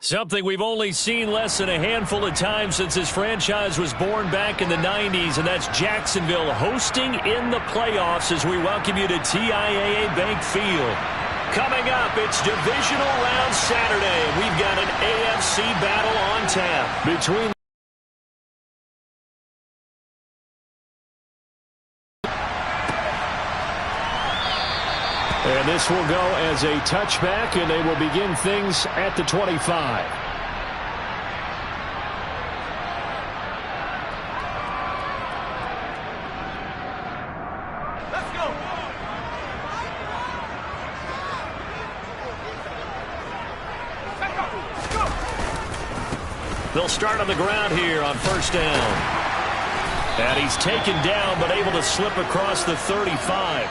Something we've only seen less than a handful of times since this franchise was born back in the 90s, and that's Jacksonville hosting in the playoffs as we welcome you to TIAA Bank Field. Coming up, it's Divisional Round Saturday. We've got an AFC battle on tap between and this will go as a touchback, and they will begin things at the 25. Let's go. They'll start on the ground here on first down. And he's taken down, but able to slip across the 35.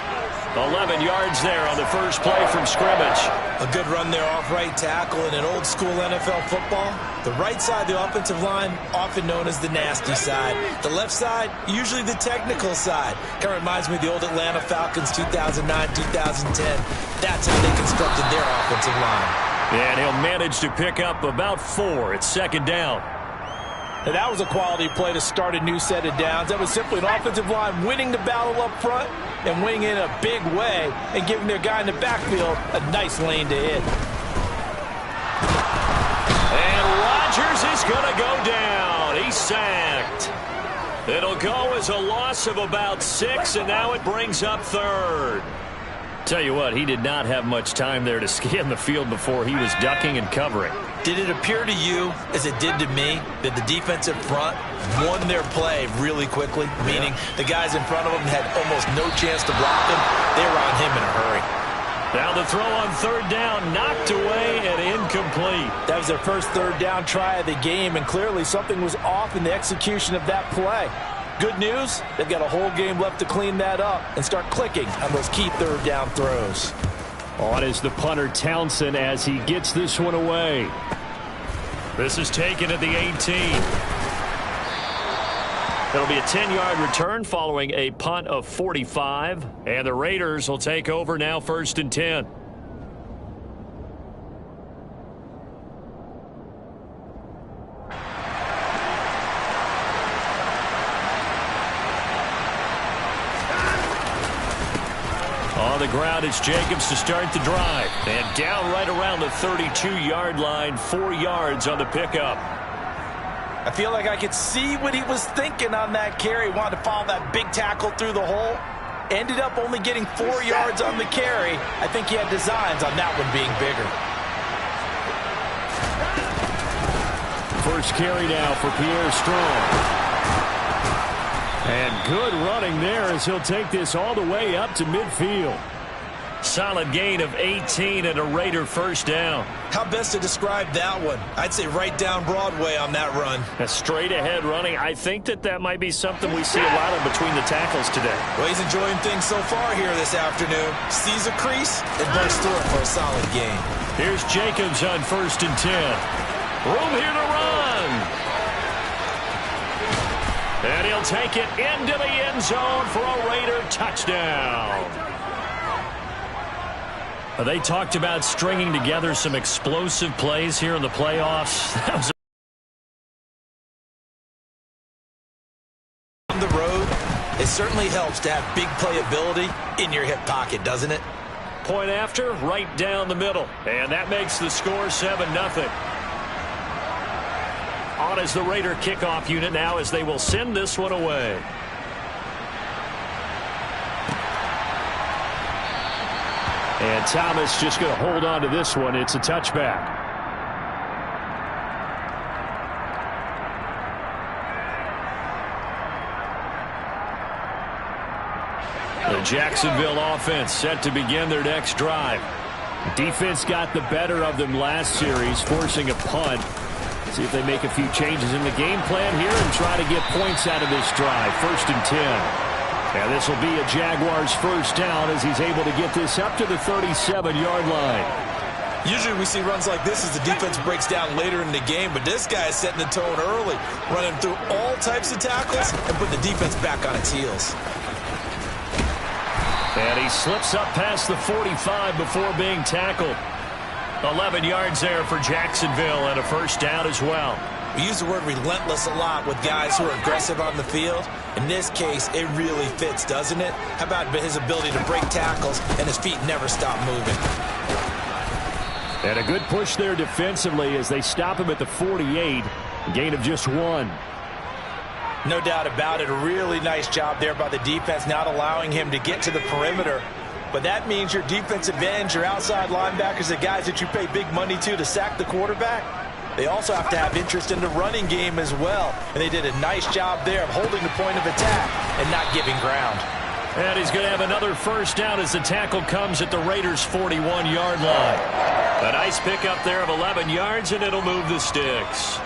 11 yards there on the first play from scrimmage. A good run there off right tackle in an old school NFL football. The right side, the offensive line, often known as the nasty side. The left side, usually the technical side. Kind of reminds me of the old Atlanta Falcons 2009, 2010. That's how they constructed their offensive line. And he'll manage to pick up about 4. It's second down. And that was a quality play to start a new set of downs. That was simply an offensive line winning the battle up front and winning in a big way and giving their guy in the backfield a nice lane to hit. And Rodgers is going to go down. He's sacked. It'll go as a loss of about 6, and now it brings up third. Tell you what, he did not have much time there to scan the field before he was ducking and covering. Did it appear to you, as it did to me, that the defensive front won their play really quickly? Meaning the guys in front of them had almost no chance to block him. They were on him in a hurry. Now the throw on third down, knocked away and incomplete. That was their first third down try of the game, and clearly something was off in the execution of that play. Good news, they've got a whole game left to clean that up and start clicking on those key third down throws. On is the punter Townsend as he gets this one away. This is taken at the 18. It'll be a 10-yard return following a punt of 45. And the Raiders will take over now, first and 10. On the ground, it's Jacobs to start the drive. And down right around the 32-yard line, 4 yards on the pickup. I feel like I could see what he was thinking on that carry. Wanted to follow that big tackle through the hole. Ended up only getting 4 yards on the carry. I think he had designs on that one being bigger. First carry now for Pierre Strong. And good running there as he'll take this all the way up to midfield. Solid gain of 18 and a Raider first down. How best to describe that one? I'd say right down Broadway on that run. A straight ahead running. I think that might be something we see a lot of between the tackles today. Well, he's enjoying things so far here this afternoon. Sees a crease and bursts through it for a solid gain. Here's Jacobs on first and 10. Room here to run. And he'll take it into the end zone for a Raider touchdown. They talked about stringing together some explosive plays here in the playoffs. That was on the road. It certainly helps to have big playability in your hip pocket, doesn't it? Point after, right down the middle. And that makes the score 7-0. On is the Raider kickoff unit now as they will send this one away. And Thomas just going to hold on to this one. It's a touchback. The Jacksonville offense set to begin their next drive. Defense got the better of them last series, forcing a punt. See if they make a few changes in the game plan here and try to get points out of this drive. First and 10. And this will be a Jaguars first down as he's able to get this up to the 37-yard line. Usually we see runs like this as the defense breaks down later in the game, but this guy is setting the tone early, running through all types of tackles and putting the defense back on its heels. And he slips up past the 45 before being tackled. 11 yards there for Jacksonville and a first down as well. We use the word relentless a lot with guys who are aggressive on the field. In this case, it really fits, doesn't it? How about his ability to break tackles and his feet never stop moving? And a good push there defensively as they stop him at the 48. Gain of just 1. No doubt about it. A really nice job there by the defense, not allowing him to get to the perimeter. But that means your defensive ends, your outside linebackers, the guys that you pay big money to sack the quarterback, they also have to have interest in the running game as well. And they did a nice job there of holding the point of attack and not giving ground. And he's going to have another first down as the tackle comes at the Raiders' 41-yard line. A nice pickup there of 11 yards, and it'll move the sticks.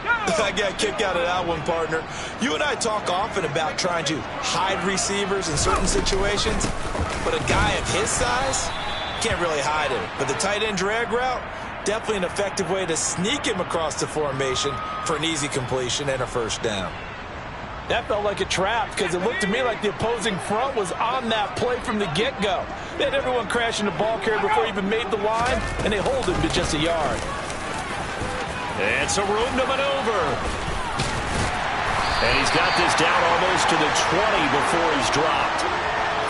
I got a kick out of that one, partner. You and I talk often about trying to hide receivers in certain situations, but a guy of his size can't really hide him. But the tight end drag route, definitely an effective way to sneak him across the formation for an easy completion and a first down. That felt like a trap because it looked to me like the opposing front was on that play from the get-go. They had everyone crashing the ball carrier before he even made the line, and they hold him to just a yard. It's a room to maneuver. And he's got this down almost to the 20 before he's dropped.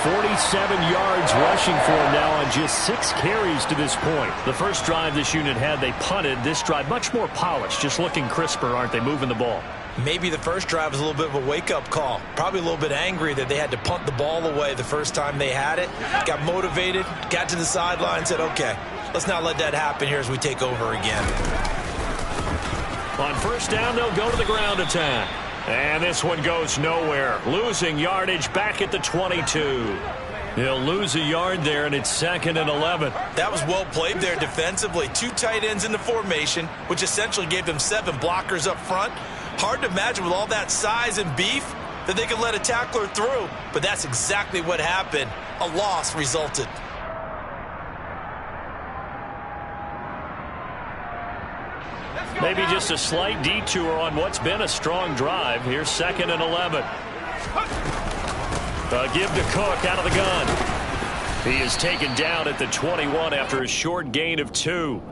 47 yards rushing for him now on just 6 carries to this point. The first drive this unit had, they punted. This drive, much more polished, just looking crisper, aren't they, moving the ball? Maybe the first drive was a little bit of a wake-up call. Probably a little bit angry that they had to punt the ball away the first time they had it. Got motivated, got to the sideline, said, okay, let's not let that happen here as we take over again. On first down, they'll go to the ground attack. And this one goes nowhere. Losing yardage back at the 22. He'll lose a yard there, and it's 2nd and 11. That was well played there defensively. 2 tight ends in the formation, which essentially gave them 7 blockers up front. Hard to imagine with all that size and beef that they could let a tackler through. But that's exactly what happened. A loss resulted. Maybe just a slight detour on what's been a strong drive. Here's 2nd and 11. Give to Cook out of the gun. He is taken down at the 21 after a short gain of 2.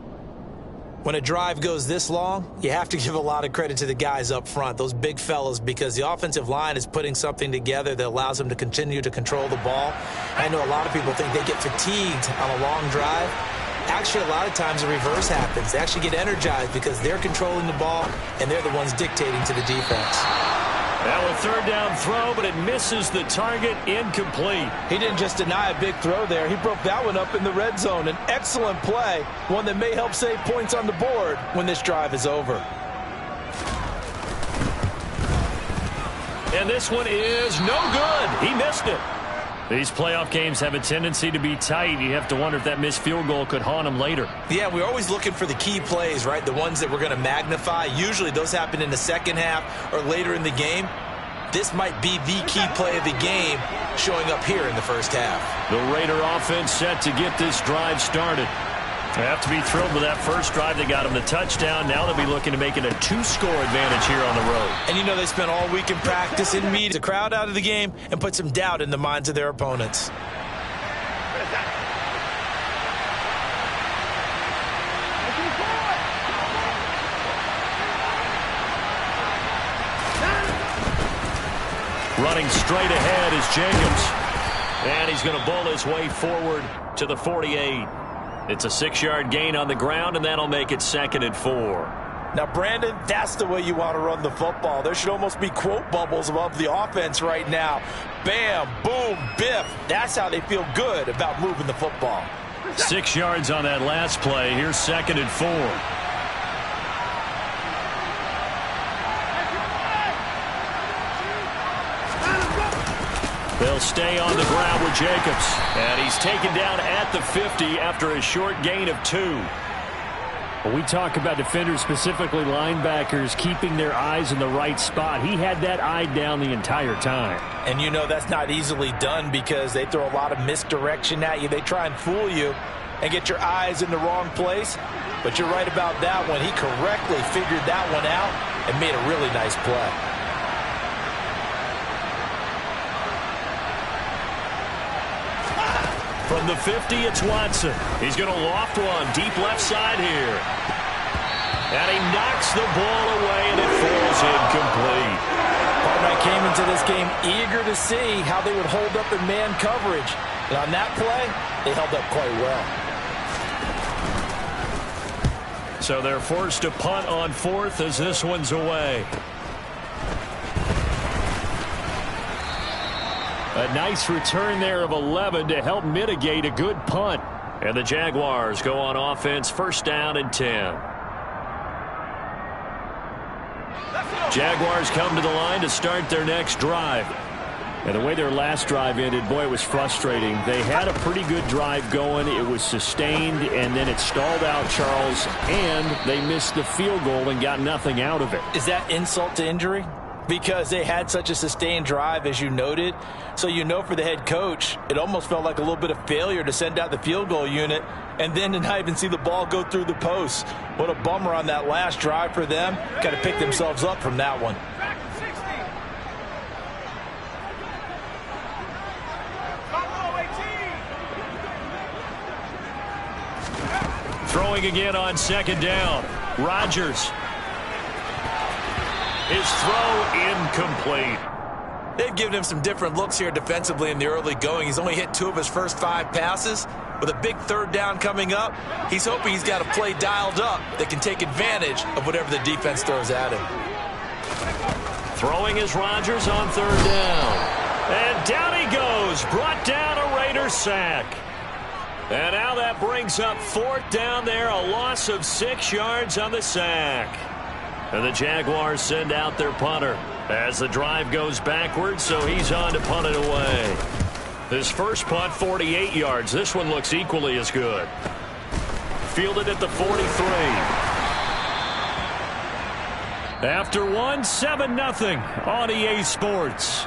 When a drive goes this long, you have to give a lot of credit to the guys up front, those big fellas, because the offensive line is putting something together that allows them to continue to control the ball. I know a lot of people think they get fatigued on a long drive. Actually, a lot of times the reverse happens. They actually get energized because they're controlling the ball, and they're the ones dictating to the defense. Now a third down throw, but it misses the target. Incomplete. He didn't just deny a big throw there. He broke that one up in the red zone. An excellent play, one that may help save points on the board when this drive is over. And this one is no good. He missed it. These playoff games have a tendency to be tight. You have to wonder if that missed field goal could haunt him later. Yeah, we're always looking for the key plays, right? The ones that we're going to magnify. Usually those happen in the second half or later in the game. This might be the key play of the game showing up here in the first half. The Raider offense set to get this drive started. They have to be thrilled with that first drive. They got him the touchdown. Now they'll be looking to make it a 2-score advantage here on the road. And you know they spent all week in practice in meetings, the crowd out of the game, and put some doubt in the minds of their opponents. Running straight ahead is Jacobs. And he's going to bowl his way forward to the 48. It's a 6-yard gain on the ground, and that'll make it 2nd and 4. Now, Brandon, that's the way you want to run the football. There should almost be quote bubbles above the offense right now. Bam, boom, biff. That's how they feel good about moving the football. 6 yards on that last play. Here's 2nd and 4. They'll stay on the ground with Jacobs. And he's taken down at the 50 after a short gain of 2. When we talk about defenders, specifically linebackers, keeping their eyes in the right spot, he had that eye down the entire time. And you know that's not easily done because they throw a lot of misdirection at you. They try and fool you and get your eyes in the wrong place. But you're right about that one. He correctly figured that one out and made a really nice play. From the 50, it's Watson. He's going to loft one deep left side here. And he knocks the ball away, and it falls incomplete. Partner, I came into this game eager to see how they would hold up in man coverage. And on that play, they held up quite well. So they're forced to punt on fourth as this one's away. A nice return there of 11 to help mitigate a good punt. And the Jaguars go on offense, first down and 10. Jaguars come to the line to start their next drive. And the way their last drive ended, boy, it was frustrating. They had a pretty good drive going. It was sustained, and then it stalled out, Charles, and they missed the field goal and got nothing out of it. Is that insult to injury? Because they had such a sustained drive, as you noted. So you know for the head coach, it almost felt like a little bit of failure to send out the field goal unit and then to not even see the ball go through the post. What a bummer on that last drive for them. Got to pick themselves up from that one. Throwing again on second down. Rodgers. His throw incomplete. They've given him some different looks here defensively in the early going. He's only hit 2 of his first 5 passes. With a big third down coming up, he's hoping he's got a play dialed up that can take advantage of whatever the defense throws at him. Throwing is Rodgers on third down. And down he goes. Brought down a Raider sack. And now that brings up fourth down there. A loss of 6 yards on the sack. And the Jaguars send out their punter as the drive goes backwards, so he's on to punt it away. His first punt, 48 yards. This one looks equally as good. Fielded at the 43. After one, 7-0 on EA Sports.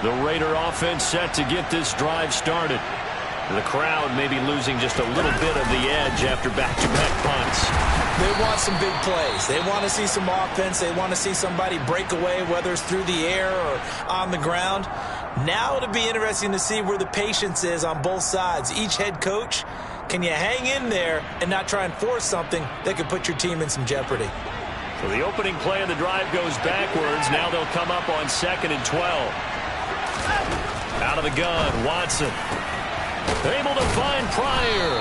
The Raider offense set to get this drive started. The crowd may be losing just a little bit of the edge after back-to-back punts. They want some big plays. They want to see some offense. They want to see somebody break away, whether it's through the air or on the ground. Now it'll be interesting to see where the patience is on both sides. Each head coach, can you hang in there and not try and force something that could put your team in some jeopardy? So the opening play of the drive goes backwards. Now they'll come up on 2nd and 12. Out of the gun, Watson. Able to find Pryor.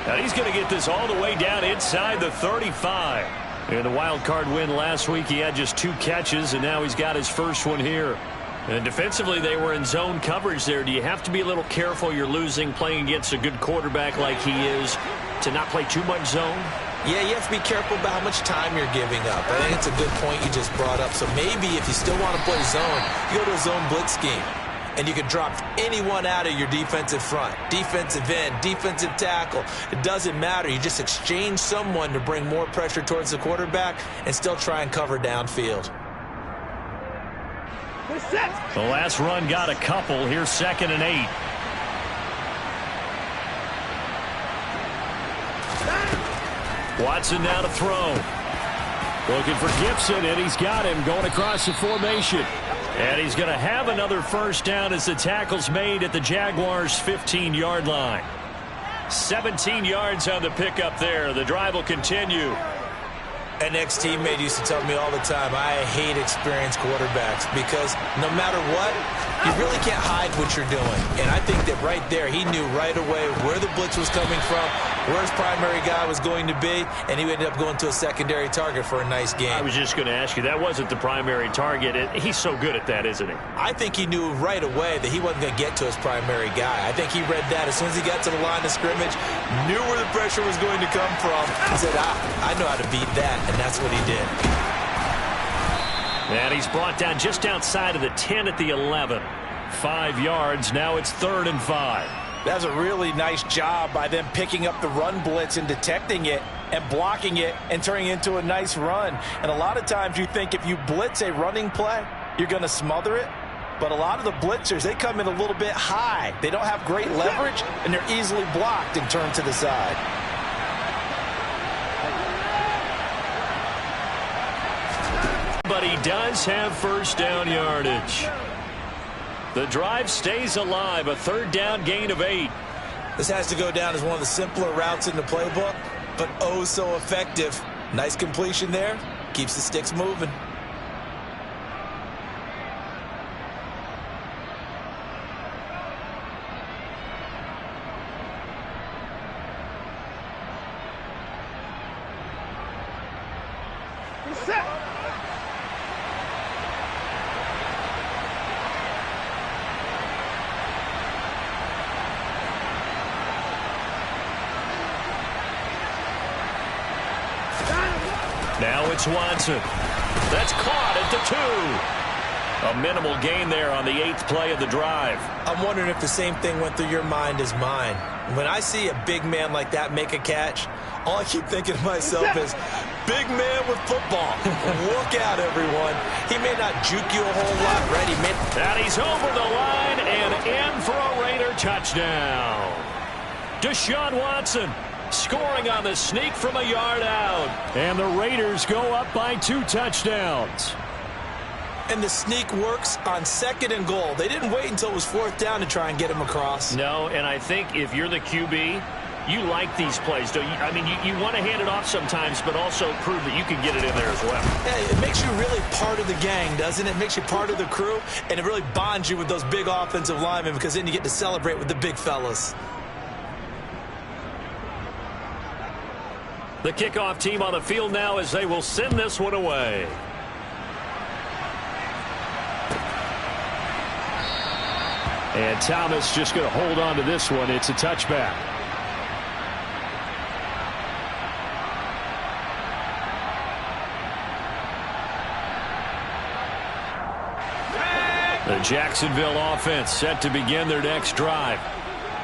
And he's going to get this all the way down inside the 35. In the wild card win last week, he had just 2 catches, and now he's got his first one here. And defensively, they were in zone coverage there. Do you have to be a little careful? You're losing, playing against a good quarterback like he is, to not play too much zone? Yeah, you have to be careful about how much time you're giving up. I think it's a good point you just brought up. So maybe if you still want to play zone, you go to a zone blitz scheme. And you can drop anyone out of your defensive front. Defensive end, defensive tackle. It doesn't matter. You just exchange someone to bring more pressure towards the quarterback and still try and cover downfield. The last run got a couple. Here's 2nd and 8. Watson now to throw. Looking for Gibson, and he's got him going across the formation. And he's going to have another first down as the tackle's made at the Jaguars' 15-yard line. 17 yards on the pickup there. The drive will continue. An ex-teammate used to tell me all the time, I hate experienced quarterbacks because no matter what, you really can't hide what you're doing. And I think that right there, he knew right away where the blitz was coming from, where his primary guy was going to be, and he ended up going to a secondary target for a nice game. I was just going to ask you, that wasn't the primary target. He's so good at that, isn't he? I think he knew right away that he wasn't going to get to his primary guy. I think he read that as soon as he got to the line of scrimmage, knew where the pressure was going to come from. He said, I know how to beat that, and that's what he did. And he's brought down just outside of the 10 at the 11. 5 yards. Now it's 3rd and 5. That's a really nice job by them picking up the run blitz and detecting it and blocking it and turning it into a nice run. And a lot of times you think if you blitz a running play, you're going to smother it. But a lot of the blitzers, they come in a little bit high. They don't have great leverage, and they're easily blocked and turned to the side. But he does have first down yardage. The drive stays alive, a third down gain of 8. This has to go down as one of the simpler routes in the playbook, but oh so effective. Nice completion there. Keeps the sticks moving. Now it's Watson. That's caught at the 2. A minimal gain there on the 8th play of the drive. I'm wondering if the same thing went through your mind as mine. When I see a big man like that make a catch, all I keep thinking to myself is, big man with football. Look out, everyone. He may not juke you a whole lot, right? And he's over the line and in for a Raider touchdown. Deshaun Watson scoring on the sneak from a yard out. And the Raiders go up by 2 touchdowns. And the sneak works on 2nd and goal. They didn't wait until it was 4th down to try and get him across. No, and I think if you're the QB, you like these plays, don't you? I mean, you want to hand it off sometimes, but also prove that you can get it in there as well. Yeah, it makes you really part of the gang, doesn't it? It makes you part of the crew, and it really bonds you with those big offensive linemen because then you get to celebrate with the big fellas. The kickoff team on the field now as they will send this one away. And Thomas just going to hold on to this one. It's a touchback. The Jacksonville offense set to begin their next drive.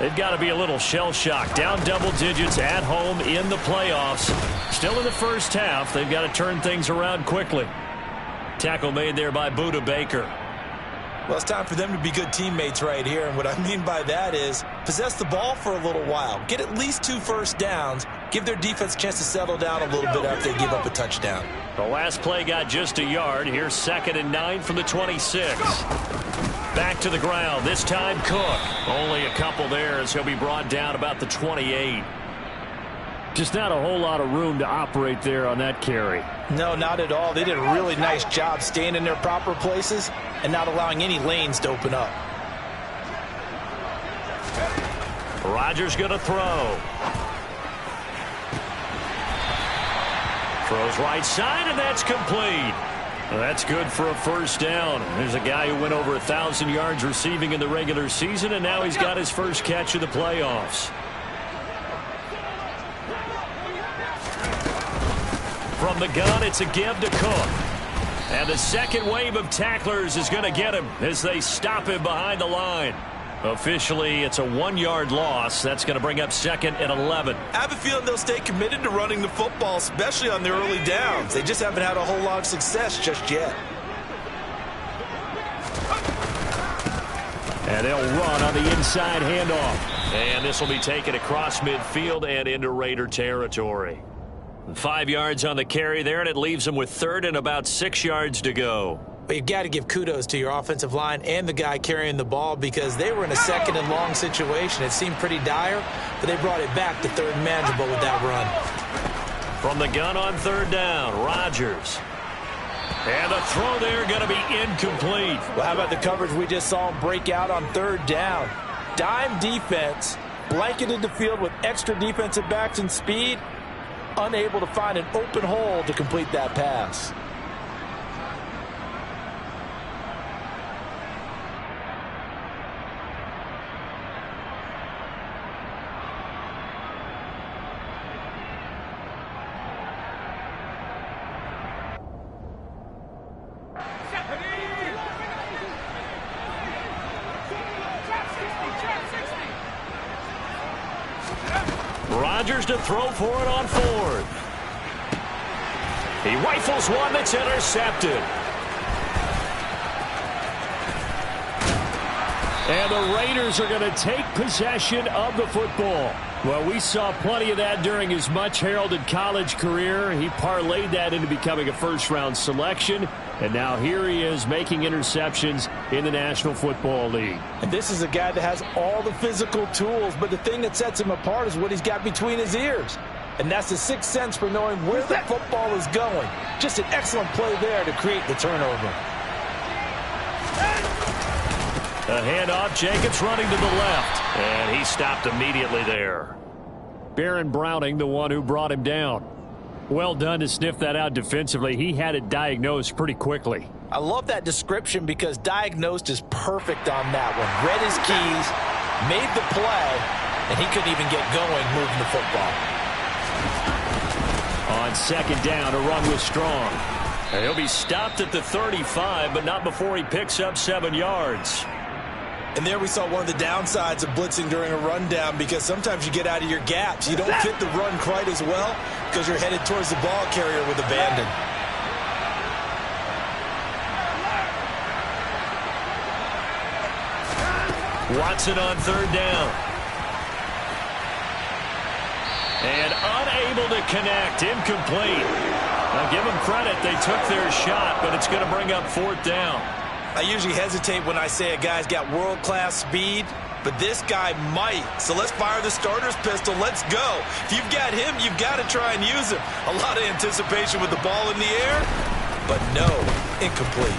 They've got to be a little shell-shocked. Down double digits at home in the playoffs. Still in the first half. They've got to turn things around quickly. Tackle made there by Budda Baker. Well, it's time for them to be good teammates right here. And what I mean by that is possess the ball for a little while. Get at least 2 first downs. Give their defense a chance to settle down a little bit after they give up a touchdown. The last play got just a yard. Here's 2nd and 9 from the 26. Back to the ground. This time Cook. Only a couple there as he'll be brought down about the 28. Just not a whole lot of room to operate there on that carry. No, not at all. They did a really nice job staying in their proper places and not allowing any lanes to open up. Rodgers going to throw. Throws right side, and that's complete. Well, that's good for a first down. There's a guy who went over 1,000 yards receiving in the regular season, and now he's got his first catch of the playoffs. From the gun, it's a give to Cook. And the second wave of tacklers is going to get him as they stop him behind the line. Officially, it's a 1-yard loss. That's going to bring up 2nd and 11. I have a feeling they'll stay committed to running the football, especially on their early downs. They just haven't had a whole lot of success just yet. And they'll run on the inside handoff. And this will be taken across midfield and into Raider territory. 5 yards on the carry there, and it leaves them with 3rd and about 6 yards to go. But you've got to give kudos to your offensive line and the guy carrying the ball because they were in a 2nd and long situation. It seemed pretty dire, but they brought it back to 3rd and manageable with that run. From the gun on 3rd down, Rodgers. And the throw there going to be incomplete. Well, how about the coverage we just saw him break out on 3rd down? Dime defense, blanketed the field with extra defensive backs and speed, unable to find an open hole to complete that pass. Rodgers to throw for it on 4th. He rifles one that's intercepted. And the Raiders are going to take possession of the football. Well, we saw plenty of that during his much-heralded college career. He parlayed that into becoming a first-round selection. And now here he is making interceptions in the National Football League. And this is a guy that has all the physical tools, but the thing that sets him apart is what he's got between his ears. And that's the sixth sense for knowing where the football is going. Just an excellent play there to create the turnover. A handoff, Jacobs running to the left. And he stopped immediately there. Baron Browning, the one who brought him down. Well done to sniff that out defensively. He had it diagnosed pretty quickly. I love that description because diagnosed is perfect on that one. Read his keys, made the play, and he couldn't even get going moving the football. On second down, a run was strong. And he'll be stopped at the 35, but not before he picks up 7 yards. And there we saw one of the downsides of blitzing during a rundown because sometimes you get out of your gaps. You don't fit the run quite as well because you're headed towards the ball carrier with abandon. Watson on third down. And unable to connect. Incomplete. Now give them credit. They took their shot, but it's going to bring up fourth down. I usually hesitate when I say a guy's got world-class speed, but this guy might. So let's fire the starter's pistol. Let's go. If you've got him, you've got to try and use him. A lot of anticipation with the ball in the air, but no, incomplete.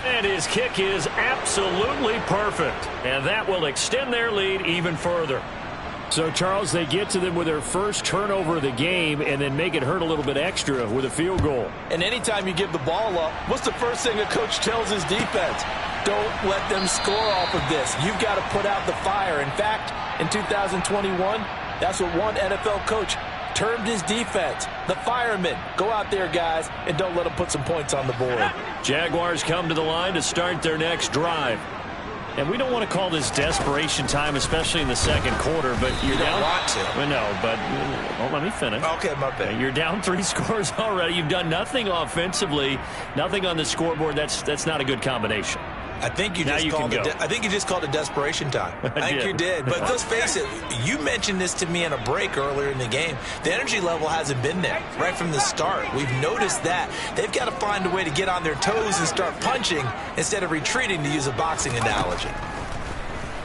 And his kick is absolutely perfect. And that will extend their lead even further. So, Charles, they get to them with their first turnover of the game and then make it hurt a little bit extra with a field goal. And anytime you give the ball up, what's the first thing a coach tells his defense? Don't let them score off of this. You've got to put out the fire. In fact, in 2021, that's what one NFL coach termed his defense. The firemen. Go out there, guys, and don't let them put some points on the board. Jaguars come to the line to start their next drive. And we don't want to call this desperation time, especially in the second quarter, but you're down. You don't want to. Well, no, but well, let me finish. Okay, my bad. You're down 3 scores already. You've done nothing offensively, nothing on the scoreboard. That's not a good combination. I think you just called it desperation time. I think you did. But let's face it, you mentioned this to me in a break earlier in the game. The energy level hasn't been there right from the start. We've noticed that. They've got to find a way to get on their toes and start punching instead of retreating, to use a boxing analogy.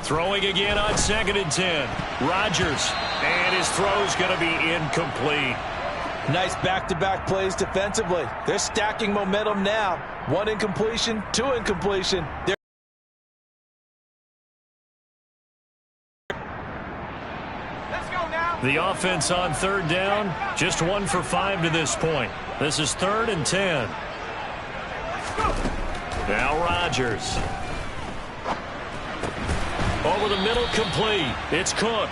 Throwing again on 2nd and 10. Rodgers, and his throw's going to be incomplete. Nice back-to-back plays defensively. They're stacking momentum now. 1 incompletion, 2 incompletion. Let's go now. The offense on third down, just 1 for 5 to this point. This is 3rd and 10. Now Rodgers. Over the middle, complete. It's Cook.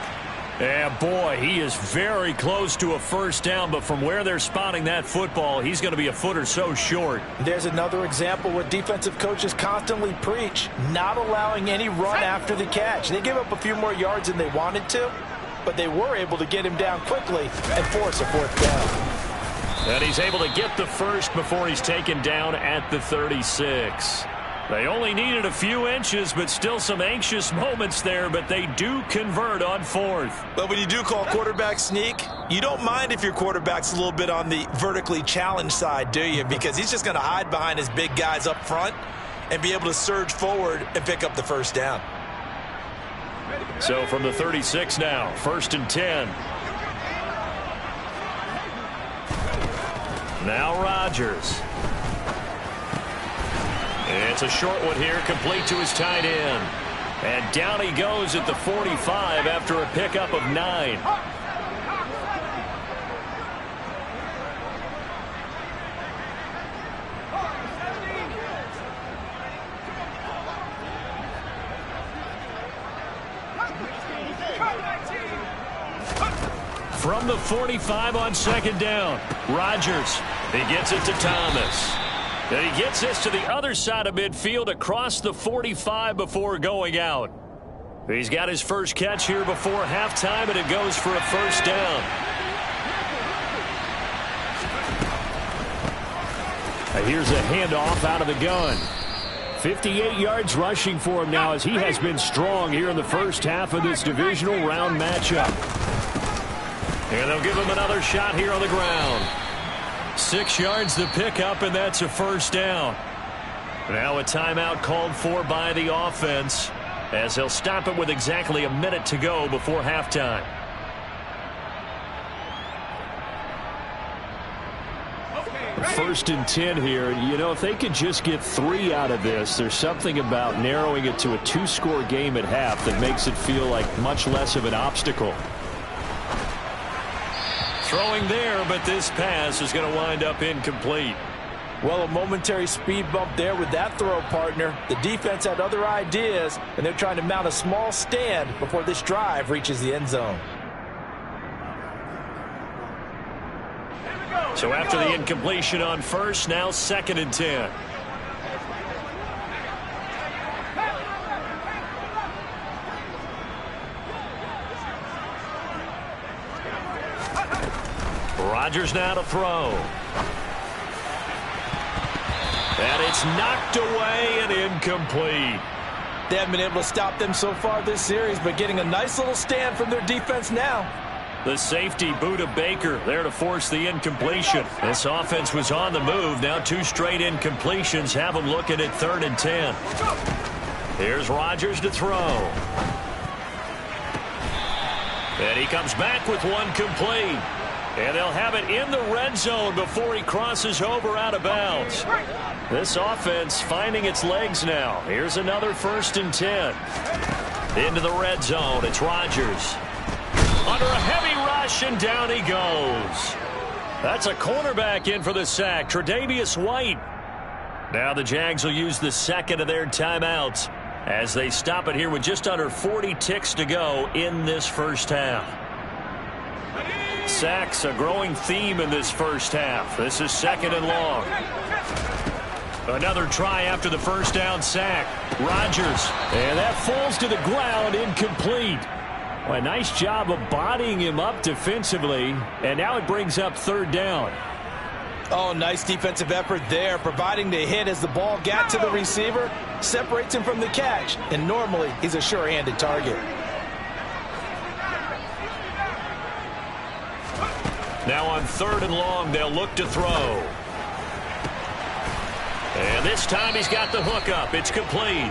And boy, he is very close to a first down, but from where they're spotting that football, he's going to be a foot or so short. There's another example where defensive coaches constantly preach, not allowing any run after the catch. They gave up a few more yards than they wanted to, but they were able to get him down quickly and force a fourth down. And he's able to get the first before he's taken down at the 36. They only needed a few inches, but still some anxious moments there, but they do convert on 4th. But when you do call quarterback sneak, you don't mind if your quarterback's a little bit on the vertically challenged side, do you? Because he's just going to hide behind his big guys up front and be able to surge forward and pick up the first down. So from the 36 now, 1st and 10. Now Rodgers. It's a short one here, complete to his tight end. And down he goes at the 45 after a pickup of 9. From the 45 on 2nd down, Rodgers. He gets it to Thomas. And he gets this to the other side of midfield across the 45 before going out. He's got his first catch here before halftime, and it goes for a first down. Here's a handoff out of the gun. 58 yards rushing for him now as he has been strong here in the first half of this divisional round matchup. And they'll give him another shot here on the ground. 6 yards to pick up, and that's a first down. Now a timeout called for by the offense as they'll stop it with exactly a minute to go before halftime. First and 10 here. You know, if they could just get 3 out of this, there's something about narrowing it to a 2-score game at half that makes it feel like much less of an obstacle. Throwing there, but this pass is going to wind up incomplete. Well, a momentary speed bump there with that throw, partner. The defense had other ideas, and they're trying to mount a small stand before this drive reaches the end zone. So after the incompletion on first, now 2nd and 10. Rodgers now to throw. And it's knocked away and incomplete. They haven't been able to stop them so far this series, but getting a nice little stand from their defense now. The safety, Budda Baker, there to force the incompletion. This offense was on the move. Now 2 straight incompletions have them looking at 3rd and 10. Here's Rodgers to throw. And he comes back with one complete. And they'll have it in the red zone before he crosses over out of bounds. This offense finding its legs now. Here's another 1st and 10. Into the red zone. It's Rodgers. Under a heavy rush, and down he goes. That's a cornerback in for the sack, Tre'Davious White. Now the Jags will use the 2nd of their timeouts as they stop it here with just under 40 ticks to go in this first half. Sacks, a growing theme in this first half. This is 2nd and long. Another try after the first down sack. Rodgers, and that falls to the ground, incomplete. Well, a nice job of bodying him up defensively, and now it brings up 3rd down. Oh, nice defensive effort there, providing the hit as the ball got to the receiver, separates him from the catch, and normally he's a sure-handed target. Now on 3rd and long, they'll look to throw. And this time he's got the hook up. It's complete.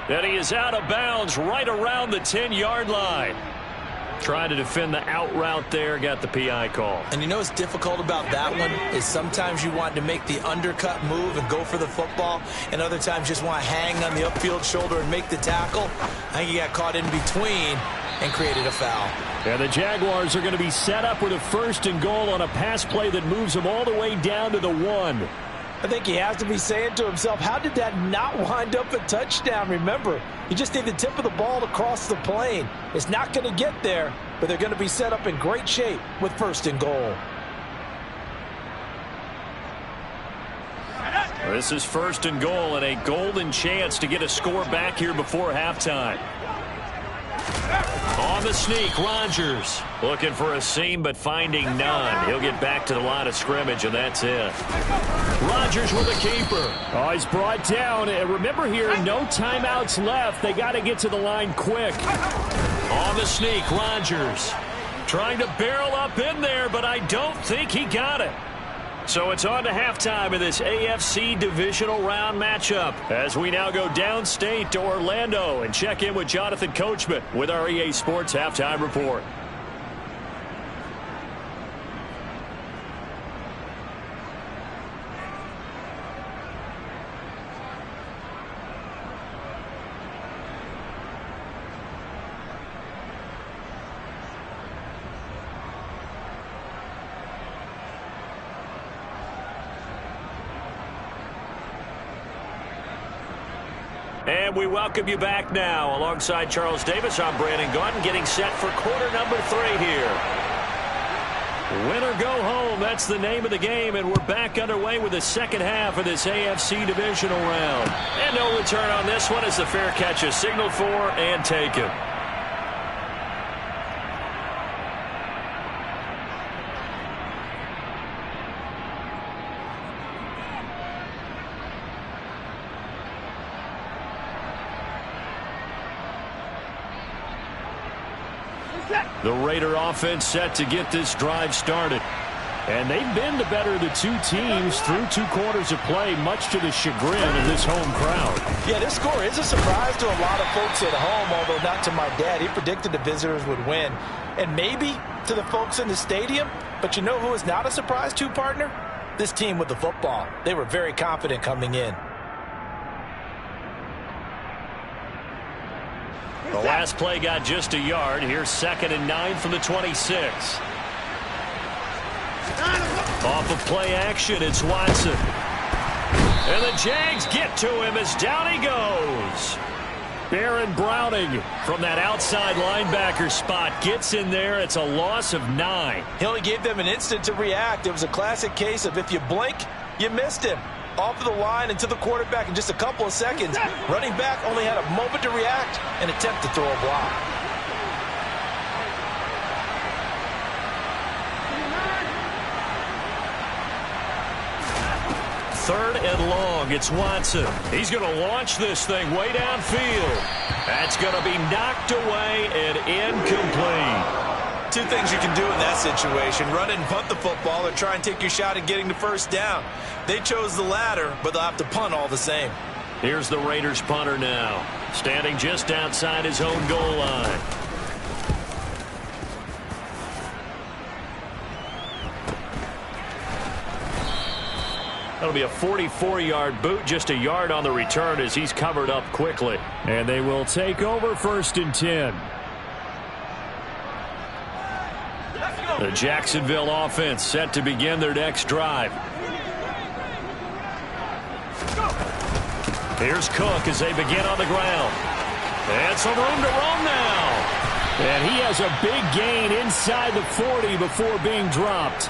And he is out of bounds right around the 10-yard line. Trying to defend the out route there, got the PI call. And you know what's difficult about that one is sometimes you want to make the undercut move and go for the football, and other times just want to hang on the upfield shoulder and make the tackle. I think he got caught in between and created a foul. And the Jaguars are going to be set up with a 1st and goal on a pass play that moves them all the way down to the 1. I think he has to be saying to himself, how did that not wind up a touchdown? Remember, you just need the tip of the ball to cross the plane. It's not going to get there, but they're going to be set up in great shape with 1st and goal. This is 1st and goal and a golden chance to get a score back here before halftime. On the sneak, Rodgers looking for a seam but finding none. He'll get back to the line of scrimmage, and that's it. Rodgers with a keeper. Oh, he's brought down. And remember here, no timeouts left. They got to get to the line quick. On the sneak, Rodgers trying to barrel up in there, but I don't think he got it. So it's on to halftime of this AFC divisional round matchup as we now go downstate to Orlando and check in with Jonathan Coachman with our EA Sports Halftime Report. And we welcome you back now. Alongside Charles Davis, I'm Brandon Gaudin, getting set for quarter number 3 here. Win or go home, that's the name of the game, and we're back underway with the second half of this AFC divisional round. And no return on this one as the fair catch is signaled for and taken. The Raider offense set to get this drive started. And they've been the better of the two teams through 2 quarters of play, much to the chagrin of this home crowd. Yeah, this score is a surprise to a lot of folks at home, although not to my dad. He predicted the visitors would win. And maybe to the folks in the stadium. But you know who is not a surprise to, partner? This team with the football. They were very confident coming in. The last play got just a yard. Here's 2nd and 9 from the 26. Off of play action, it's Watson. And the Jags get to him as down he goes. Baron Browning from that outside linebacker spot gets in there. It's a loss of 9. He only gave them an instant to react. It was a classic case of if you blink, you missed him. Off of the line and to the quarterback in just a couple of seconds. Running back only had a moment to react and attempt to throw a block. Third and long, it's Watson. He's going to launch this thing way downfield. That's going to be knocked away and incomplete. 2 things you can do in that situation: run and punt the football, or try and take your shot at getting the first down. They chose the latter, but they'll have to punt all the same. Here's the Raiders punter now, standing just outside his own goal line. That'll be a 44-yard boot, just a yard on the return as he's covered up quickly. And they will take over 1st and 10. The Jacksonville offense set to begin their next drive. Here's Cook as they begin on the ground. And some room to roam now. And he has a big gain inside the 40 before being dropped.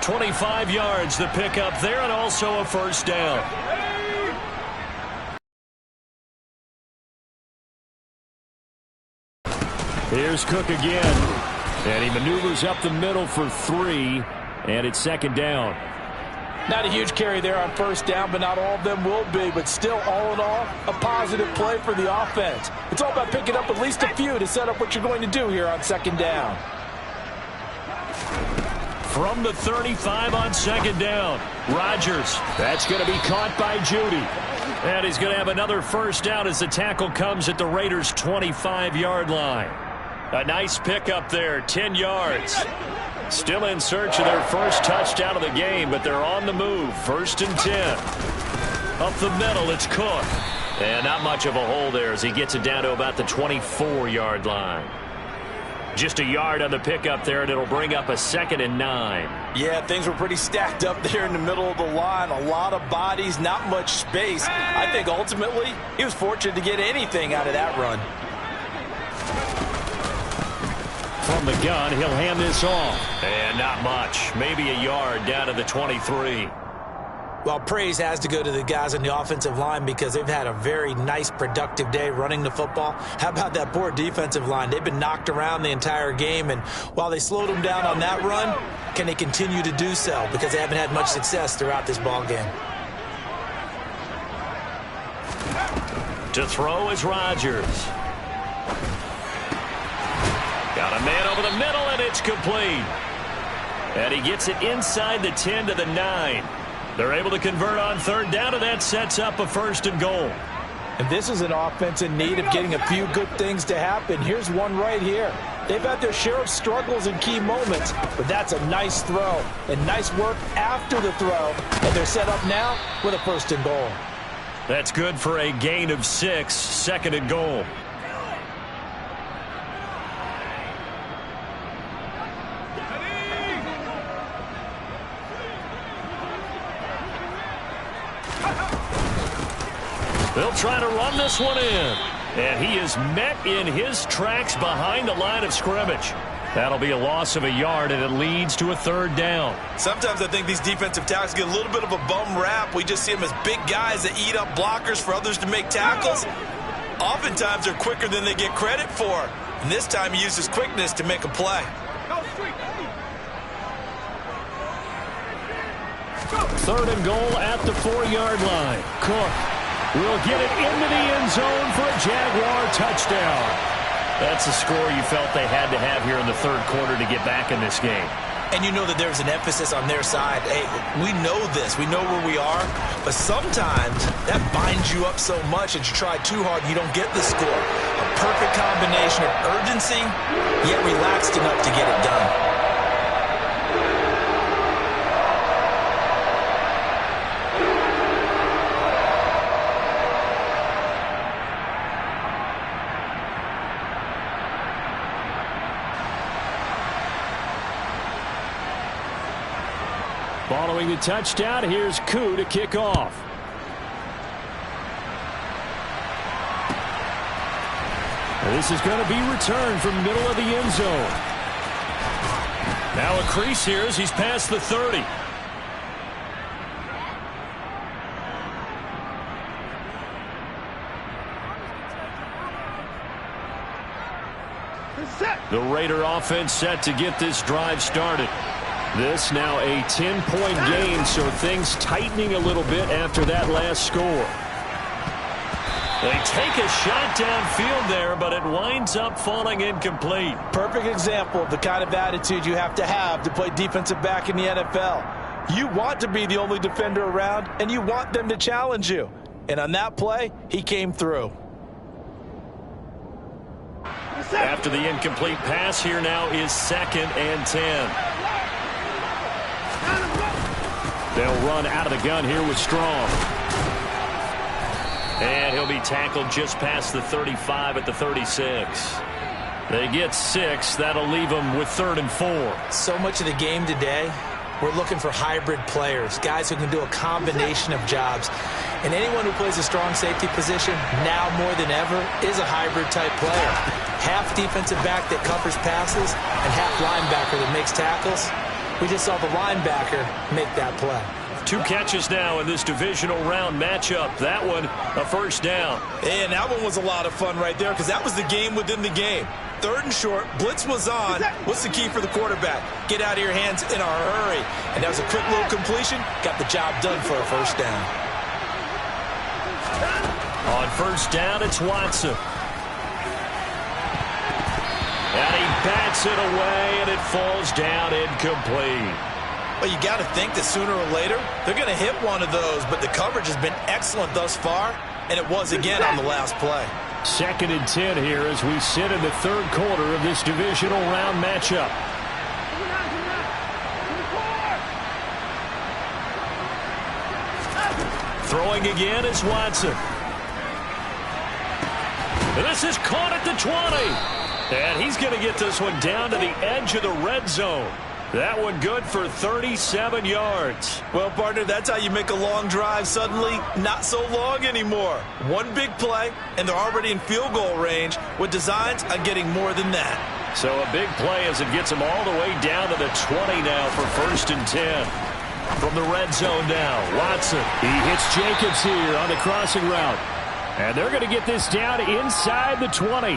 25 yards the pickup there, and also a first down. Here's Cook again. And he maneuvers up the middle for 3, and it's 2nd down. Not a huge carry there on first down, but not all of them will be. But still, all in all, a positive play for the offense. It's all about picking up at least a few to set up what you're going to do here on 2nd down. From the 35 on 2nd down, Rodgers. That's going to be caught by Judy. And he's going to have another first down as the tackle comes at the Raiders' 25-yard line. A nice pickup there, 10 yards. Still in search of their first touchdown of the game, but they're on the move. 1st and 10. Up the middle, it's Cook. And not much of a hole there as he gets it down to about the 24-yard line. Just a yard on the pickup there, and it'll bring up a 2nd and 9. Yeah, things were pretty stacked up there in the middle of the line. A lot of bodies, not much space. I think ultimately he was fortunate to get anything out of that run. From the gun, he'll hand this off. And not much. Maybe a yard down to the 23. Well, praise has to go to the guys on the offensive line because they've had a very nice, productive day running the football. How about that poor defensive line? They've been knocked around the entire game, and while they slowed them down on that run, can they continue to do so? Because they haven't had much success throughout this ball game. To throw is Rodgers. Got a man over the middle, and it's complete. And he gets it inside the 10 to the 9. They're able to convert on 3rd down, and that sets up a 1st and goal. And this is an offense in need of getting a few good things to happen. Here's one right here. They've had their share of struggles in key moments, but that's a nice throw and nice work after the throw. And they're set up now with a 1st and goal. That's good for a gain of 6, 2nd and goal. They'll try to run this one in. And he is met in his tracks behind the line of scrimmage. That'll be a loss of a yard, and it leads to a 3rd down. Sometimes I think these defensive tackles get a little bit of a bum rap. We just see them as big guys that eat up blockers for others to make tackles. Oftentimes they're quicker than they get credit for. And this time he uses quickness to make a play. 3rd and goal at the 4-yard line. Cook will get it into the end zone for a Jaguar touchdown. That's a score you felt they had to have here in the third quarter to get back in this game. And you know that there's an emphasis on their side. Hey, we know this. We know where we are. But sometimes that binds you up so much that you try too hard and you don't get the score. A perfect combination of urgency, yet relaxed enough to get it done. Following the touchdown, here's Koo to kick off. This is going to be returned from the middle of the end zone. Now a crease here as he's past the 30. The Raider offense set to get this drive started. This now a 10-point game, so things tightening a little bit after that last score. They take a shot downfield there, but it winds up falling incomplete. Perfect example of the kind of attitude you have to play defensive back in the NFL. You want to be the only defender around, and you want them to challenge you. And on that play, he came through. After the incomplete pass, here now is 2nd and 10. They'll run out of the gun here with Strong. And he'll be tackled just past the 35 at the 36. They get 6. That'll leave them with 3rd and 4. So much of the game today, we're looking for hybrid players, guys who can do a combination of jobs. And anyone who plays a strong safety position, now more than ever, is a hybrid-type player. Half defensive back that covers passes and half linebacker that makes tackles. We just saw the linebacker make that play. 2 catches now in this divisional round matchup. That one, a first down. And that one was a lot of fun right there because that was the game within the game. 3rd and short, blitz was on. What's the key for the quarterback? Get out of your hands in a hurry. And that was a quick little completion. Got the job done for a first down. On first down, it's Watson. And he bats it away, and it falls down incomplete. Well, you got to think that sooner or later, they're going to hit one of those, but the coverage has been excellent thus far, and it was again on the last play. 2nd and 10 here as we sit in the third quarter of this divisional round matchup. Throwing again is Watson. And this is caught at the 20. And he's going to get this one down to the edge of the red zone. That one good for 37 yards. Well, partner, that's how you make a long drive suddenly not so long anymore. One big play, and they're already in field goal range with designs on getting more than that. So a big play as it gets them all the way down to the 20 now for 1st and 10. From the red zone now, Watson. He hits Jacobs here on the crossing route. And they're going to get this down inside the 20.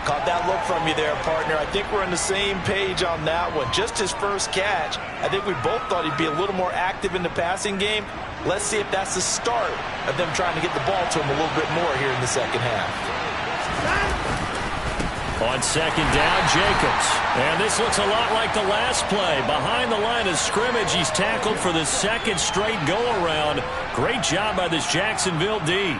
Caught that look from you there, partner. I think we're on the same page on that one. Just his first catch. I think we both thought he'd be a little more active in the passing game. Let's see if that's the start of them trying to get the ball to him a little bit more here in the second half. On 2nd down, Jacobs. And this looks a lot like the last play. Behind the line of scrimmage, he's tackled for the 2nd straight go-around. Great job by this Jacksonville D.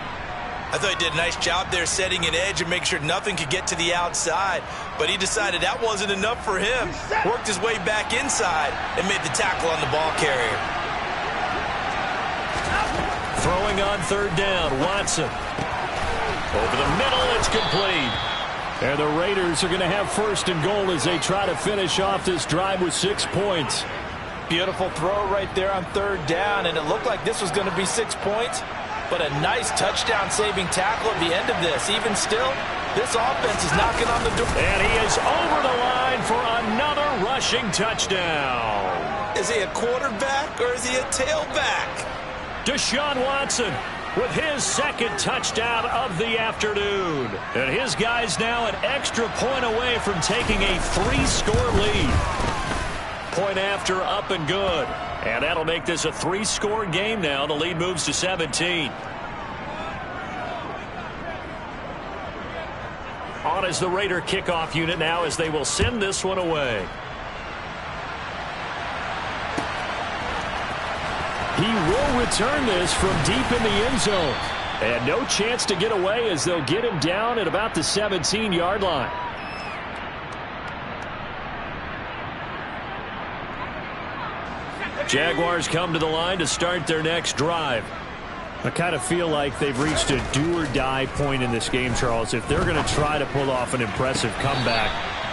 I thought he did a nice job there setting an edge and make sure nothing could get to the outside. But he decided that wasn't enough for him. Worked his way back inside and made the tackle on the ball carrier. Throwing on 3rd down, Watson. Over the middle, it's complete. And the Raiders are going to have 1st and goal as they try to finish off this drive with 6 points. Beautiful throw right there on 3rd down, and it looked like this was going to be 6 points. But a nice touchdown-saving tackle at the end of this. Even still, this offense is knocking on the door. And he is over the line for another rushing touchdown. Is he a quarterback or is he a tailback? Deshaun Watson with his 2nd touchdown of the afternoon. And his guys now an extra point away from taking a 3-score lead. Point after, up and good. And that'll make this a 3-score game now. The lead moves to 17. on as the Raider kickoff unit now as they will send this one away. He will return this from deep in the end zone. And no chance to get away as they'll get him down at about the 17-yard line. Jaguars come to the line to start their next drive. I kind of feel like they've reached a do-or-die point in this game, Charles. If they're going to try to pull off an impressive comeback,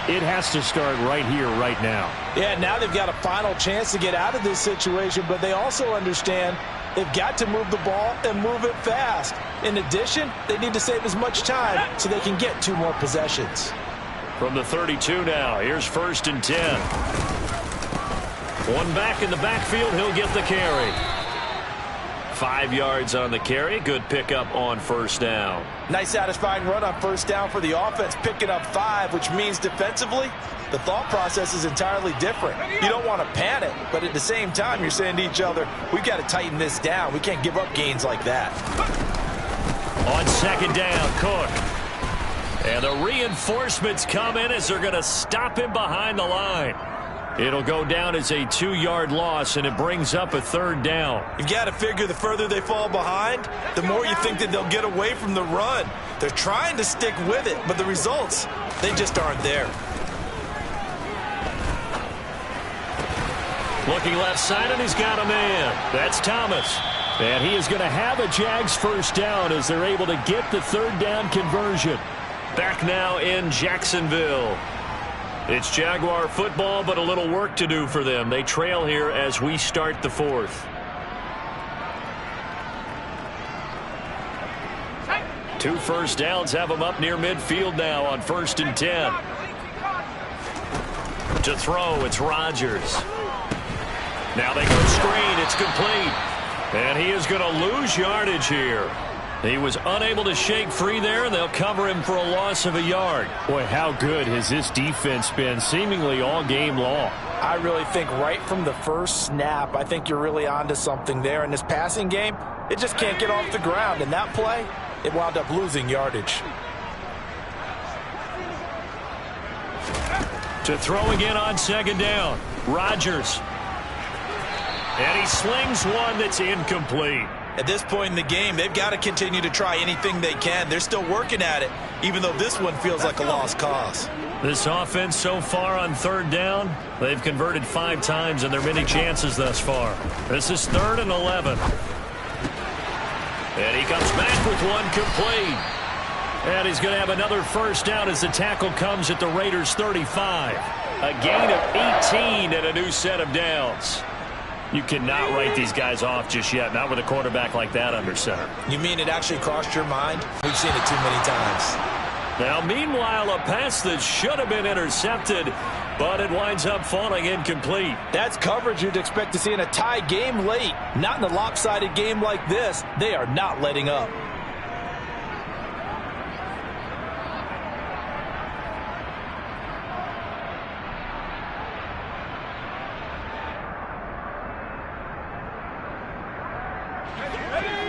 it has to start right here, right now. Yeah, now they've got a final chance to get out of this situation, but they also understand they've got to move the ball and move it fast. In addition, they need to save as much time so they can get 2 more possessions. From the 32 now, here's 1st and 10. One back in the backfield, he'll get the carry. 5 yards on the carry. Good pickup on 1st down. Nice satisfying run on 1st down for the offense, picking up 5, which means defensively, the thought process is entirely different. You don't want to panic, but at the same time, you're saying to each other, we've got to tighten this down. We can't give up gains like that. On 2nd down, Cook. And the reinforcements come in as they're going to stop him behind the line. It'll go down as a 2-yard loss, and it brings up a 3rd down. You've got to figure the further they fall behind, the more you think that they'll get away from the run. They're trying to stick with it, but the results, they just aren't there. Looking left side, and he's got a man. That's Thomas. And he is going to have a Jags 1st down as they're able to get the 3rd down conversion. Back now in Jacksonville. It's Jaguar football, but a little work to do for them. They trail here as we start the 4th. 2 first downs have them up near midfield now on 1st and 10. To throw, it's Rodgers. Now they go screen. It's complete. And he is going to lose yardage here. He was unable to shake free there, and they'll cover him for a loss of a yard. Boy, how good has this defense been seemingly all game long? I really think right from the first snap, I think you're really onto something there. In this passing game, it just can't get off the ground. And that play, it wound up losing yardage. To throw again on 2nd down, Rodgers. And he slings one that's incomplete. At this point in the game, they've got to continue to try anything they can. They're still working at it, even though this one feels like a lost cause. This offense so far on 3rd down, they've converted 5 times in their many chances thus far. This is 3rd and 11. And he comes back with one complete. And he's going to have another 1st down as the tackle comes at the Raiders' 35. A gain of 18 and a new set of downs. You cannot write these guys off just yet, not with a quarterback like that under center. You mean it actually crossed your mind? We've seen it too many times. Now, meanwhile, a pass that should have been intercepted, but it winds up falling incomplete. That's coverage you'd expect to see in a tie game late. Not in a lopsided game like this. They are not letting up.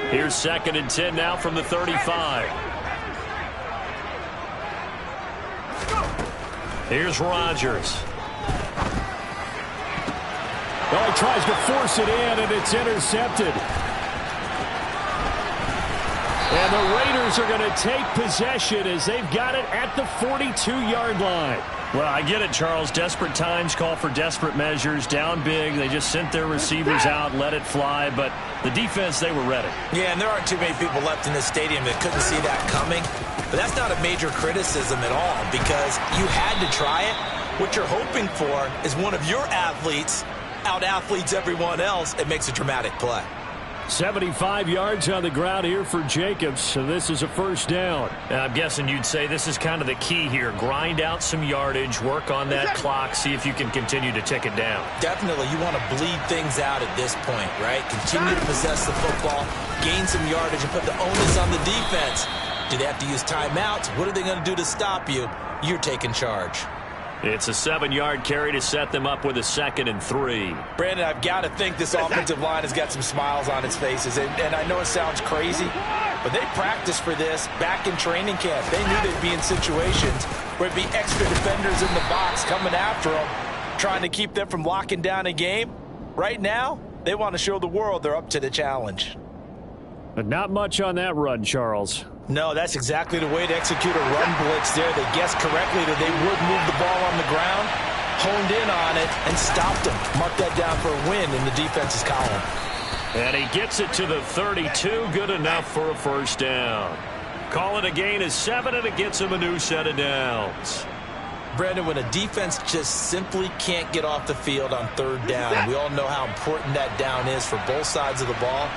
Here's 2nd and 10 now from the 35. Here's Rodgers. Oh, he tries to force it in, and it's intercepted. And the Raiders are going to take possession as they've got it at the 42-yard line. Well, I get it, Charles. Desperate times call for desperate measures. Down big. They just sent their receivers out, let it fly. But the defense, they were ready. Yeah, and there aren't too many people left in this stadium that couldn't see that coming. But that's not a major criticism at all because you had to try it. What you're hoping for is one of your athletes out-athletes everyone else and makes a dramatic play. 75 yards on the ground here for Jacobs, so this is a 1st down. I'm guessing you'd say this is kind of the key here. Grind out some yardage, work on that clock, see if you can continue to tick it down. Definitely, you want to bleed things out at this point, right? Continue to possess the football, gain some yardage, and put the onus on the defense. Do they have to use timeouts? What are they going to do to stop you? You're taking charge. It's a 7-yard carry to set them up with a 2nd and 3. Brandon, I've got to think this offensive line has got some smiles on its faces. And I know it sounds crazy, But they practiced for this back in training camp. They knew they'd be in situations where it'd be extra defenders in the box coming after them, trying to keep them from locking down a game. Right now, they want to show the world they're up to the challenge. But not much on that run, Charles. No, that's exactly the way to execute a run blitz there. They guessed correctly that they would move the ball on the ground, honed in on it, and stopped them. Mark that down for a win in the defense's column. And he gets it to the 32. Good enough for a first down. Call it a gain of 7, and it gets him a new set of downs. Brandon, when a defense just simply can't get off the field on third down, we all know how important that down is for both sides of the ball.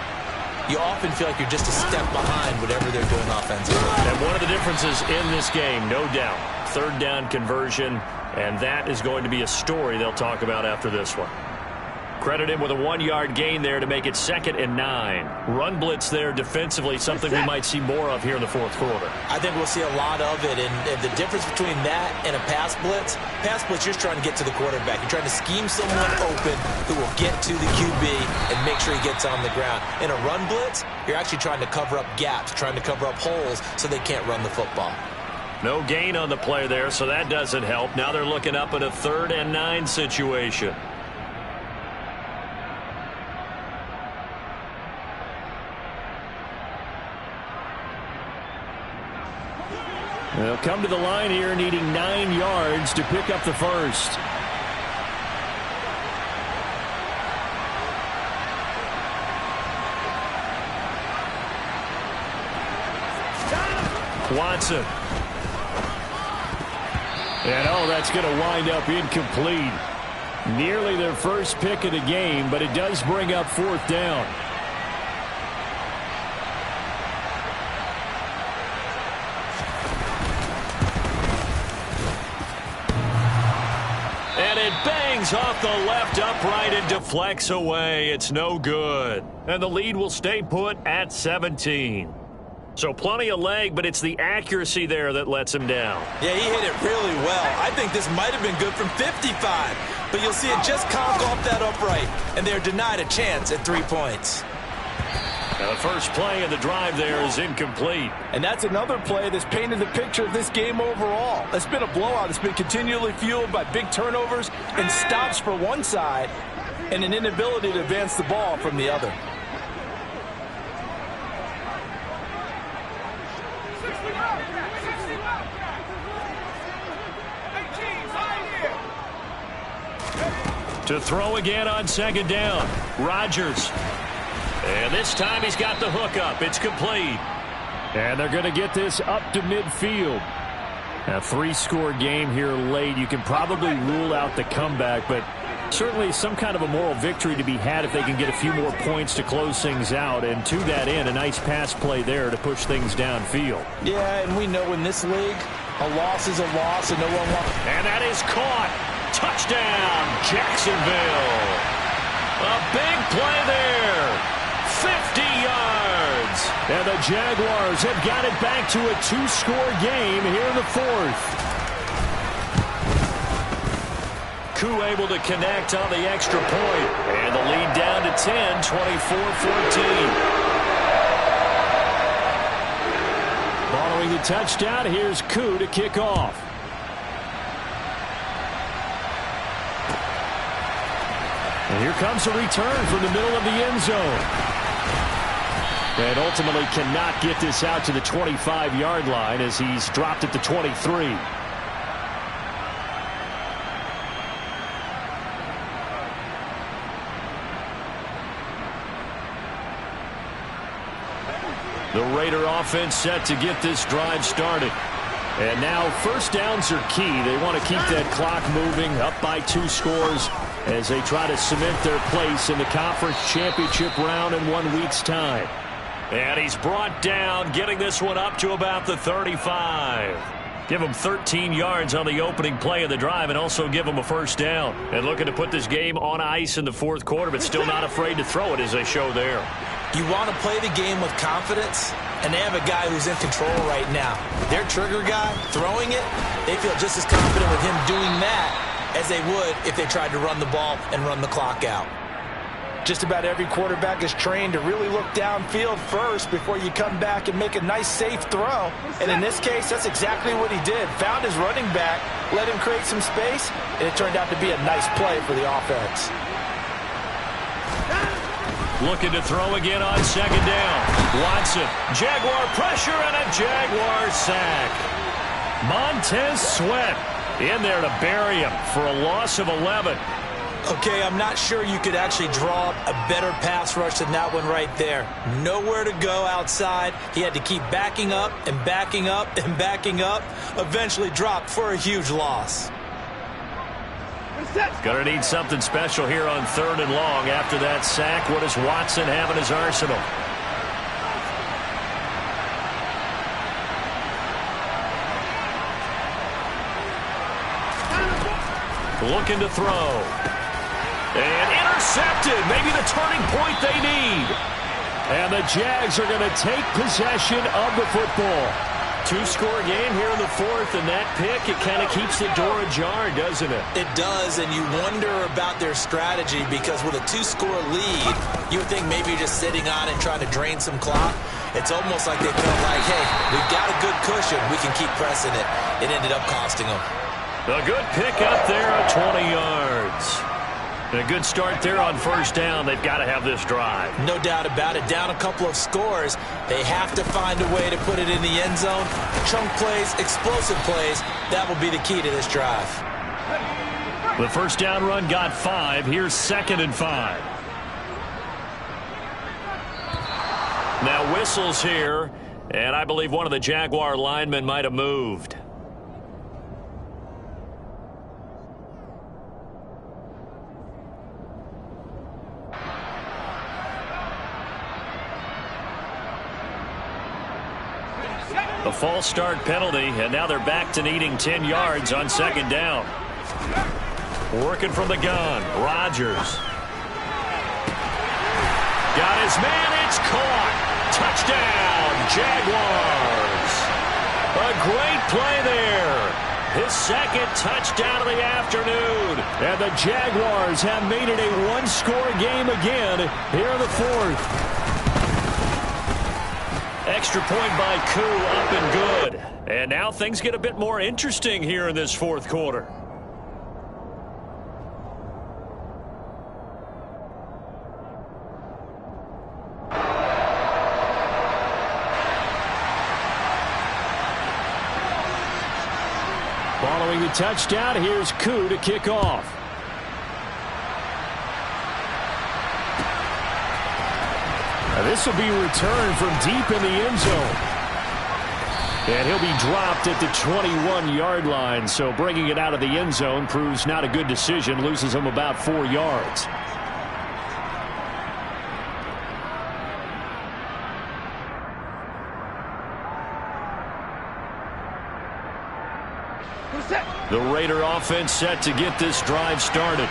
You often feel like you're just a step behind whatever they're doing offensively. And one of the differences in this game, no doubt, third down conversion, and that is going to be a story they'll talk about after this one. Credit him with a 1-yard gain there to make it 2nd and 9. Run blitz there defensively, something we might see more of here in the fourth quarter. I think we'll see a lot of it, and the difference between that and a pass blitz, you're just trying to get to the quarterback. You're trying to scheme someone open who will get to the QB and make sure he gets on the ground. In a run blitz, you're actually trying to cover up gaps, trying to cover up holes so they can't run the football. No gain on the play there, so that doesn't help. Now they're looking up at a 3rd and 9 situation. They'll come to the line here needing 9 yards to pick up the first. Watson. And that's going to wind up incomplete. Nearly their first pick of the game, but it does bring up 4th down. Bangs off the left upright and deflects away. It's no good. And the lead will stay put at 17. So plenty of leg, but it's the accuracy there that lets him down. Yeah, he hit it really well. I think this might have been good from 55. But you'll see it just conk off that upright, and they're denied a chance at 3 points. Now the first play of the drive there is incomplete. And that's another play that's painted the picture of this game overall. It's been a blowout. It's been continually fueled by big turnovers and stops for one side and an inability to advance the ball from the other. To throw again on 2nd down. Rodgers. And this time he's got the hook up. It's complete. And they're going to get this up to midfield. A 3-score game here late. You can probably rule out the comeback, but certainly some kind of a moral victory to be had if they can get a few more points to close things out. And to that end, a nice pass play there to push things downfield. Yeah, and we know in this league, a loss is a loss, and no one wants. And that is caught. Touchdown, Jacksonville. A big play there. 50 yards. And the Jaguars have got it back to a 2-score game here in the 4th. Koo able to connect on the extra point. And the lead down to 10, 24-14. Following the touchdown, here's Koo to kick off. And here comes a return from the middle of the end zone. And ultimately cannot get this out to the 25-yard line as he's dropped at the 23. The Raider offense set to get this drive started. And now first downs are key. They want to keep that clock moving, up by 2 scores as they try to cement their place in the conference championship round in 1 week's time. And he's brought down, getting this one up to about the 35. Give him 13 yards on the opening play of the drive and also give him a first down. And looking to put this game on ice in the 4th quarter, but still not afraid to throw it as they show there. You want to play the game with confidence, and they have a guy who's in control right now. Their trigger guy, throwing it, they feel just as confident with him doing that as they would if they tried to run the ball and run the clock out. Just about every quarterback is trained to really look downfield first before you come back and make a nice, safe throw. And in this case, that's exactly what he did. Found his running back, let him create some space, and it turned out to be a nice play for the offense. Looking to throw again on second down. Watson, Jaguar pressure and a Jaguar sack. Montez Sweat in there to bury him for a loss of 11. Okay, I'm not sure you could actually draw up a better pass rush than that one right there. Nowhere to go outside. He had to keep backing up and backing up and backing up. Eventually dropped for a huge loss. Gonna need something special here on 3rd and long after that sack. What does Watson have in his arsenal? Looking to throw. And intercepted. Maybe the turning point they need. And the Jags are going to take possession of the football. 2-score game here in the 4th, and that pick, it kind of keeps the door ajar, doesn't it? It does, and you wonder about their strategy because with a 2-score lead, you would think maybe you're just sitting on it trying to drain some clock. It's almost like they felt like, hey, we've got a good cushion. We can keep pressing it. It ended up costing them. A good pick up there at 20 yards. And a good start there on 1st down. They've got to have this drive. No doubt about it. Down a couple of scores. They have to find a way to put it in the end zone. Chunk plays, explosive plays. That will be the key to this drive. The 1st down run got 5. Here's 2nd and 5. Now whistles here. And I believe one of the Jaguar linemen might have moved. A false start penalty, and now they're back to needing 10 yards on 2nd down. Working from the gun, Rodgers. Got his man, it's caught. Touchdown, Jaguars. A great play there. His 2nd touchdown of the afternoon. And the Jaguars have made it a 1-score game again here in the 4th. Extra point by Koo, up and good. And now things get a bit more interesting here in this 4th quarter. Following the touchdown, here's Koo to kick off. This will be returned from deep in the end zone. And he'll be dropped at the 21-yard line. So bringing it out of the end zone proves not a good decision. Loses him about 4 yards. The Raider offense set to get this drive started.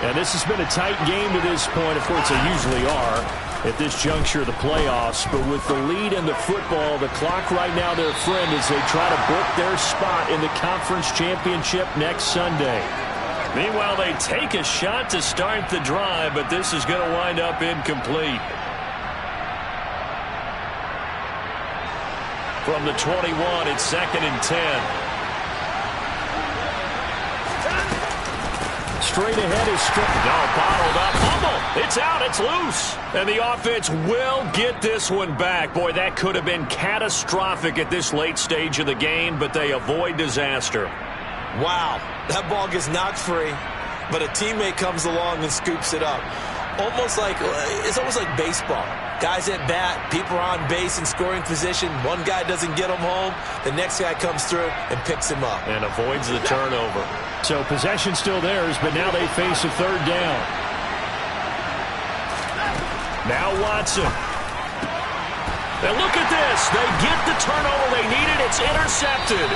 And this has been a tight game to this point. Of course, they usually are at this juncture of the playoffs. But with the lead in the football, the clock right now their friend as they try to book their spot in the conference championship next Sunday. Meanwhile, they take a shot to start the drive, but this is going to wind up incomplete. From the 21, it's 2nd and 10. Straight ahead is bottled up. Fumble. It's out. It's loose. And the offense will get this one back. Boy, that could have been catastrophic at this late stage of the game, but they avoid disaster. Wow. That ball gets knocked free, but a teammate comes along and scoops it up. It's almost like baseball. Guys at bat, people are on base in scoring position. One guy doesn't get him home. The next guy comes through and picks him up. And avoids the turnover. So possession still theirs, but now they face a 3rd down. Now Watson. And look at this. They get the turnover they needed. It's intercepted.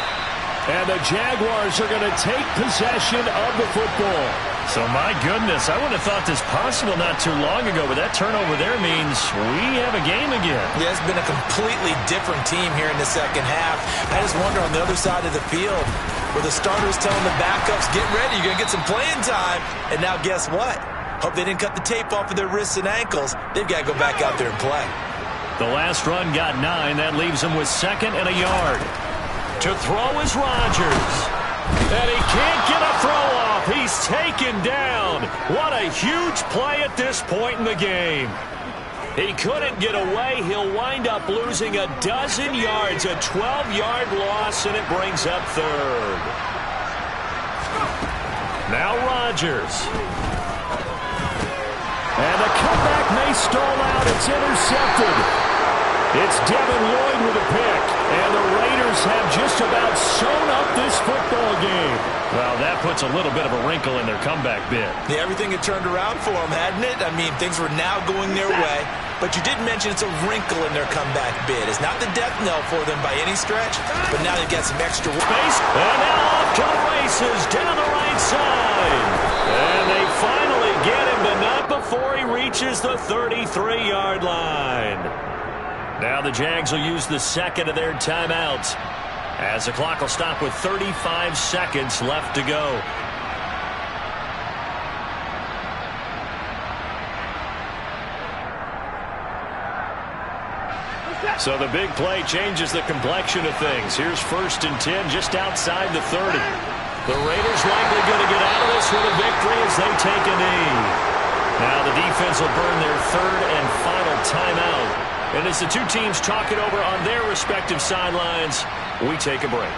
And the Jaguars are going to take possession of the football. So, my goodness, I would have thought this possible not too long ago, but that turnover there means we have a game again. Yeah, it's been a completely different team here in the 2nd half. I just wonder on the other side of the field, where the starters telling the backups, get ready, you're going to get some playing time. And now guess what? Hope they didn't cut the tape off of their wrists and ankles. They've got to go back out there and play. The last run got 9. That leaves him with 2nd and a yard. To throw is Rodgers. And he can't get a throw off. He's taken down. What a huge play at this point in the game. He couldn't get away. He'll wind up losing a dozen yards, a 12-yard loss, and it brings up 3rd. Now Rodgers. And the comeback may stall out. It's intercepted. It's Devin Lloyd with a pick. And the Raiders have just about sewn up this football game. Well, that puts a little bit of a wrinkle in their comeback bid. Yeah, everything had turned around for them, hadn't it? I mean, things were now going their way. But you did mention it's a wrinkle in their comeback bid. It's not the death knell for them by any stretch, but now they've got some extra space. And now off to the races down the right side. And they finally get him, but not before he reaches the 33-yard line. Now the Jags will use the 2nd of their timeouts, as the clock will stop with 35 seconds left to go. So the big play changes the complexion of things. Here's 1st and 10 just outside the 30. The Raiders likely going to get out of this with a victory as they take a knee. Now the defense will burn their 3rd and final timeout. And as the two teams talk it over on their respective sidelines, we take a break.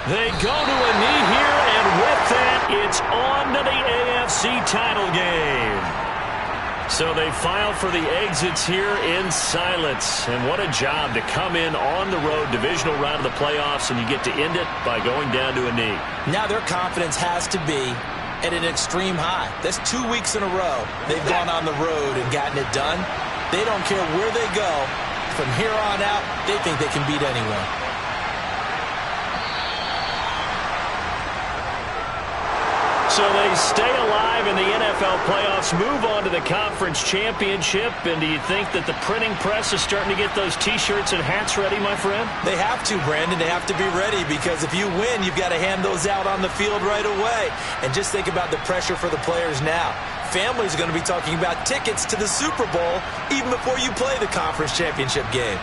They go to a knee here, and with that, it's on to the AFC title game. So they file for the exits here in silence. And what a job to come in on the road, divisional round of the playoffs, and you get to end it by going down to a knee. Now their confidence has to be at an extreme high. That's 2 weeks in a row they've gone on the road and gotten it done. They don't care where they go. From here on out, they think they can beat anyone. So they stay alive in the NFL playoffs, move on to the conference championship. And do you think that the printing press is starting to get those T-shirts and hats ready, my friend? They have to, Brandon. They have to be ready, because if you win, you've got to hand those out on the field right away. And just think about the pressure for the players now. Families are going to be talking about tickets to the Super Bowl even before you play the conference championship game.